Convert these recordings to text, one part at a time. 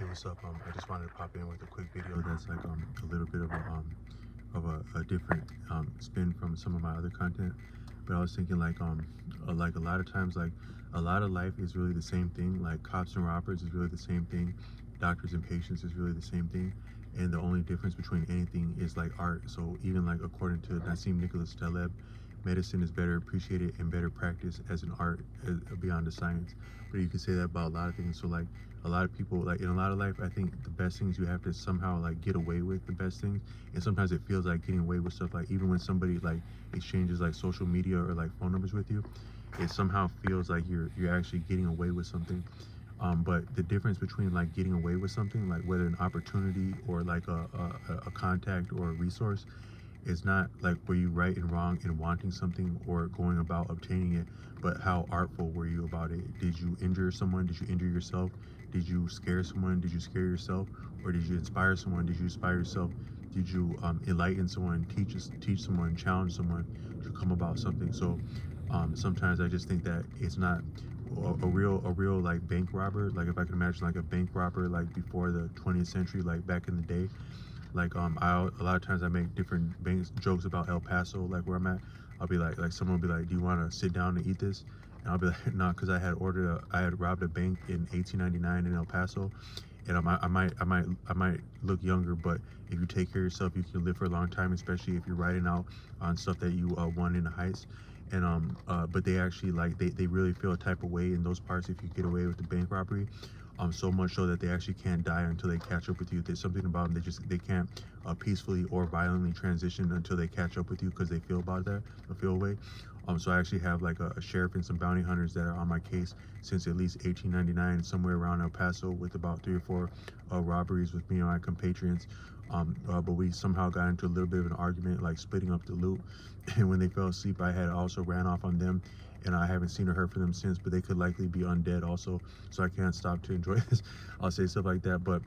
Hey, what's up? I just wanted to pop in with a quick video that's like a little bit of a different spin from some of my other content. But I was thinking like a lot of times like a lot of life is really the same thing. Like cops and robbers is really the same thing. Doctors and patients is really the same thing. And the only difference between anything is like art. So even like according to Nassim Nicholas Taleb, medicine is better appreciated and better practiced as an art beyond the science. But you can say that about a lot of things. So like a lot of people, like in a lot of life, I think the best things you have to somehow like get away with the best things. And sometimes it feels like getting away with stuff, like even when somebody like exchanges like social media or like phone numbers with you, it somehow feels like you're actually getting away with something. But the difference between like getting away with something, like whether an opportunity or like a contact or a resource, is not like were you right and wrong in wanting something or going about obtaining it, but how artful were you about it? Did you injure someone? Did you injure yourself? Did you scare someone? Did you scare yourself? Or did you inspire someone? Did you inspire yourself? Did you enlighten someone, teach someone, challenge someone to come about something? So sometimes I just think that it's not a real like bank robber. Like if I can imagine like a bank robber like before the 20th century, like back in the day, like a lot of times I make different jokes about El Paso, like where I'm at. I'll be like someone will be like, "Do you want to sit down and eat this?" And I'll be like, "No," because I had robbed a bank in 1899 in El Paso, and I might look younger, but if you take care of yourself, you can live for a long time, especially if you're writing out on stuff that you won in the heist. And but they actually like they really feel a type of way in those parts if you get away with the bank robbery, so much so that they actually can't die until they catch up with you. There's something about them, they can't peacefully or violently transition until they catch up with you because they feel about that, they feel away. So I actually have like a sheriff and some bounty hunters that are on my case since at least 1899, somewhere around El Paso, with about 3 or 4 robberies with me and my compatriots. But we somehow got into a little bit of an argument, like splitting up the loot. And when they fell asleep, I had also ran off on them, and I haven't seen or heard from them since. But they could likely be undead also, so I can't stop to enjoy this. I'll say stuff like that, but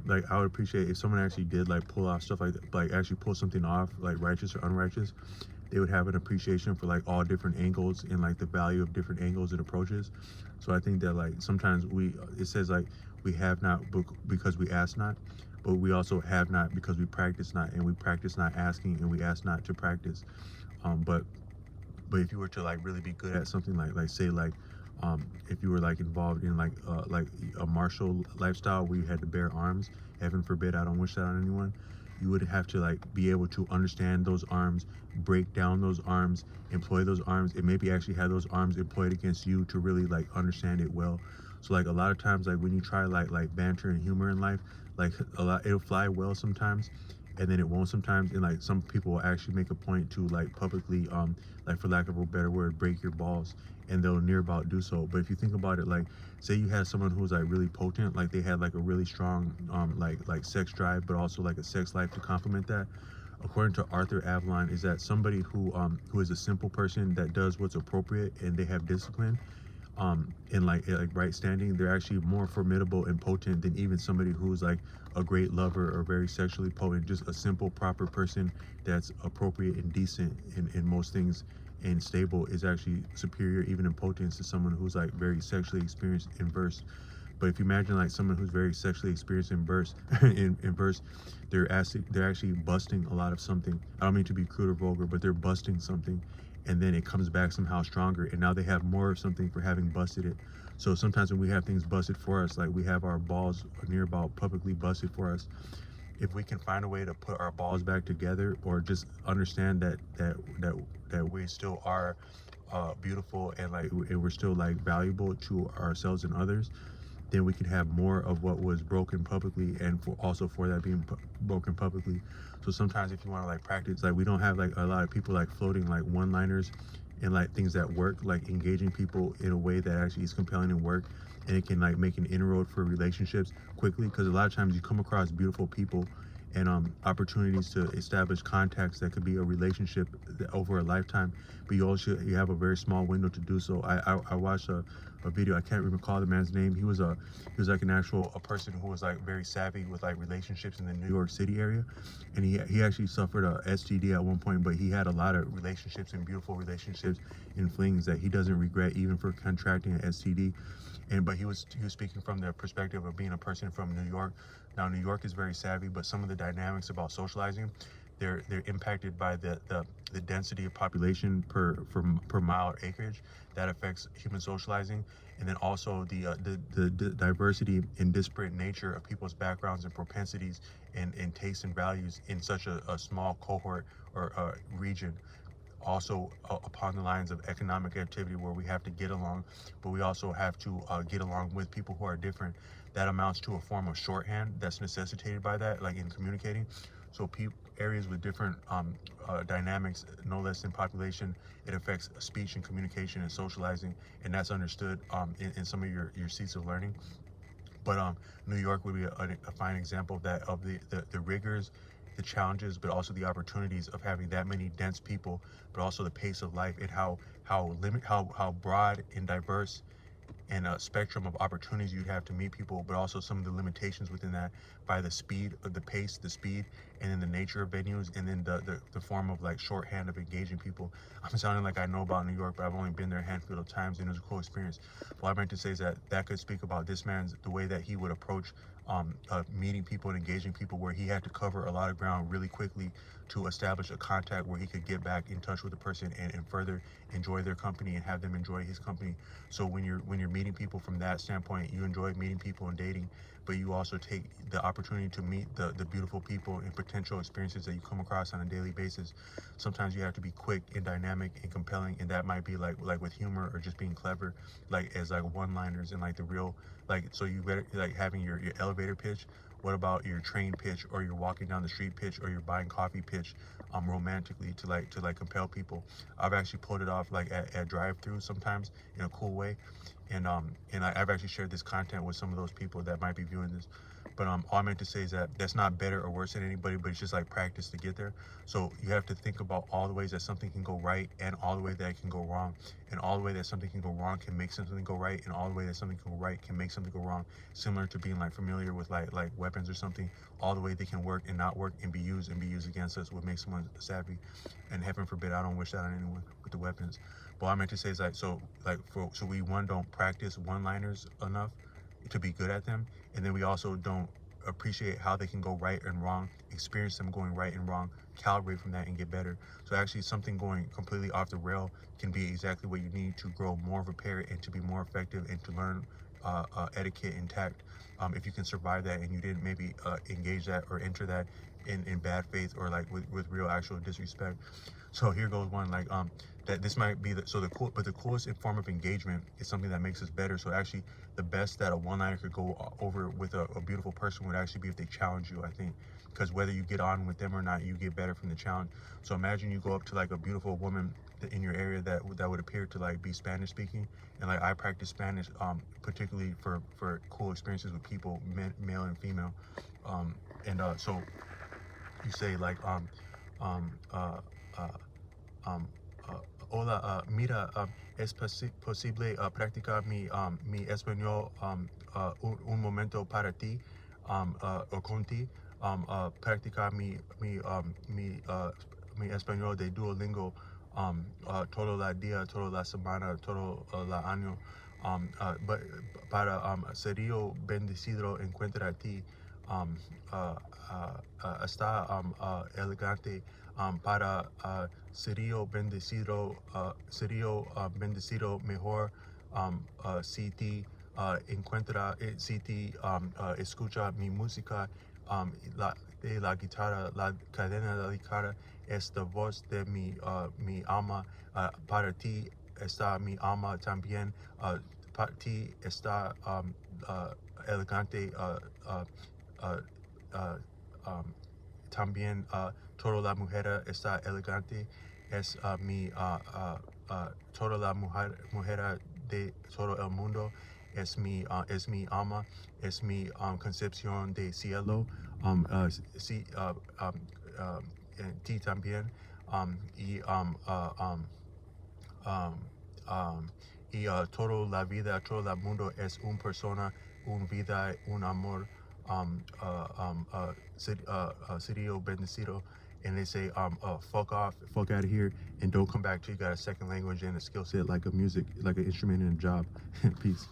like I would appreciate if someone actually did like pull off stuff like that, like actually pull something off, like righteous or unrighteous. They would have an appreciation for like all different angles and like the value of different angles and approaches. So I think that like sometimes it says like we have not because we ask not, but we also have not because we practice not, and we practice not asking, and we ask not to practice. But if you were to like really be good at something, like say like if you were like involved in like a martial lifestyle where you had to bear arms, heaven forbid, I don't wish that on anyone, you would have to like be able to understand those arms, break down those arms, employ those arms, and maybe actually have those arms employed against you to really like understand it well. So like a lot of times, like when you try like banter and humor in life, like a lot, it'll fly well sometimes, and then it won't sometimes. And like some people will actually make a point to like publicly like for lack of a better word, break your balls, and they'll near about do so. But if you think about it, like say you had someone who's like really potent, like they had like a really strong like sex drive, but also like a sex life to complement that. According to Arthur Avalon, is that somebody who is a simple person that does what's appropriate and they have discipline, in like right standing, they're actually more formidable and potent than even somebody who's like a great lover or very sexually potent. Just a simple, proper person that's appropriate and decent in most things and stable is actually superior even in potence to someone who's like very sexually experienced and versed. But if you imagine like someone who's very sexually experienced and versed in verse, they're actually busting a lot of something. I don't mean to be crude or vulgar, but they're busting something, and then it comes back somehow stronger, and now they have more of something for having busted it. So sometimes when we have things busted for us, like we have our balls near about publicly busted for us, if we can find a way to put our balls back together, or just understand that we still are beautiful, and like and we're still like valuable to ourselves and others, then we can have more of what was broken publicly, and also for that being broken publicly. So sometimes if you want to like practice, like we don't have like a lot of people like floating like one liners and like things that work, like engaging people in a way that actually is compelling and work, and it can like make an inroad for relationships quickly, because a lot of times you come across beautiful people and opportunities to establish contacts that could be a relationship over a lifetime, but you have a very small window to do so. I watched a video, I can't recall the man's name. He was like an actual a person who was like very savvy with like relationships in the New York City area, and he actually suffered a STD at one point, but he had a lot of relationships and beautiful relationships and flings that he doesn't regret even for contracting an STD. But he was speaking from the perspective of being a person from New York. Now New York is very savvy, but some of the dynamics about socializing, they're impacted by the density of population per mile or acreage that affects human socializing, and then also the diversity and disparate nature of people's backgrounds and propensities and tastes and values in such a small cohort or region. Also upon the lines of economic activity where we have to get along, but we also have to get along with people who are different. That amounts to a form of shorthand that's necessitated by that, like in communicating. So areas with different dynamics, no less than population, it affects speech and communication and socializing, and that's understood in some of your seats of learning. But New York would be a fine example of that, of the rigors, the challenges, but also the opportunities of having that many dense people, but also the pace of life and how broad and diverse and a spectrum of opportunities you'd have to meet people, but also some of the limitations within that by the speed of the pace, the speed, and then the nature of venues, and then the form of like shorthand of engaging people. I'm sounding like I know about New York, but I've only been there a handful of times, and it was a cool experience. What I meant to say is that could speak about this man's, the way that he would approach meeting people and engaging people, where he had to cover a lot of ground really quickly to establish a contact where he could get back in touch with the person and further enjoy their company and have them enjoy his company. So when you're meeting people from that standpoint, you enjoy meeting people and dating, but you also take the opportunity to meet the beautiful people and potential experiences that you come across on a daily basis. Sometimes you have to be quick and dynamic and compelling, and that might be like with humor or just being clever, like as like one-liners and like the real, like, so you better like having your elevator pitch. What about your train pitch, or your walking down the street pitch, or your buying coffee pitch, romantically to compel people? I've actually pulled it off like at drive-throughs sometimes in a cool way, and I've actually shared this content with some of those people that might be viewing this. But all I meant to say is that that's not better or worse than anybody, but it's just like practice to get there. So you have to think about all the ways that something can go right, and all the way that it can go wrong, and all the way that something can go wrong can make something go right, and all the way that something can go right can make something go wrong. Similar to being like familiar with like weapons or something, all the way they can work and not work and be used against us would make someone savvy. And heaven forbid, I don't wish that on anyone with the weapons. But what I meant to say is like, so we don't practice one-liners enough to be good at them, and then we also don't appreciate how they can go right and wrong, experience them going right and wrong, calibrate from that and get better. So actually something going completely off the rail can be exactly what you need to grow more of a parrot and to be more effective and to learn etiquette and tact. If you can survive that and you didn't maybe engage that or enter that in bad faith or like with real actual disrespect. So here goes one, like that this might be the coolest form of engagement is something that makes us better. So actually the best that a one-liner could go over with a beautiful person would actually be if they challenge you, I think, because whether you get on with them or not, you get better from the challenge. So imagine you go up to like a beautiful woman in your area that would appear to like be Spanish speaking, and like I practice Spanish particularly for cool experiences with people, male and female, so you say like um uh uh um hola, mira, es posible practicar mi español un momento para ti, o conti, practicar mi español de Duolingo todo la día, toda la semana, todo el año, but para serio bendecido encontrar a ti, um, uh, está elegante, para serio bendecido mejor, si te encuentra, si te escucha mi música, de la guitarra, la cadena de la guitarra, esta voz de mi alma, para ti está mi alma también, para ti está elegante, uh, uh, um, también toda la mujer está elegante, es toda la mujer de todo el mundo, es mi alma, es mi concepción de cielo, sí, ti también, y um, um, toda la vida, todo el mundo es una persona, una vida, un amor, serio bendecido. And they say, fuck off, fuck out of here, and don't come back till you got a second language and a skill set like a music, like an instrument and a job. Peace.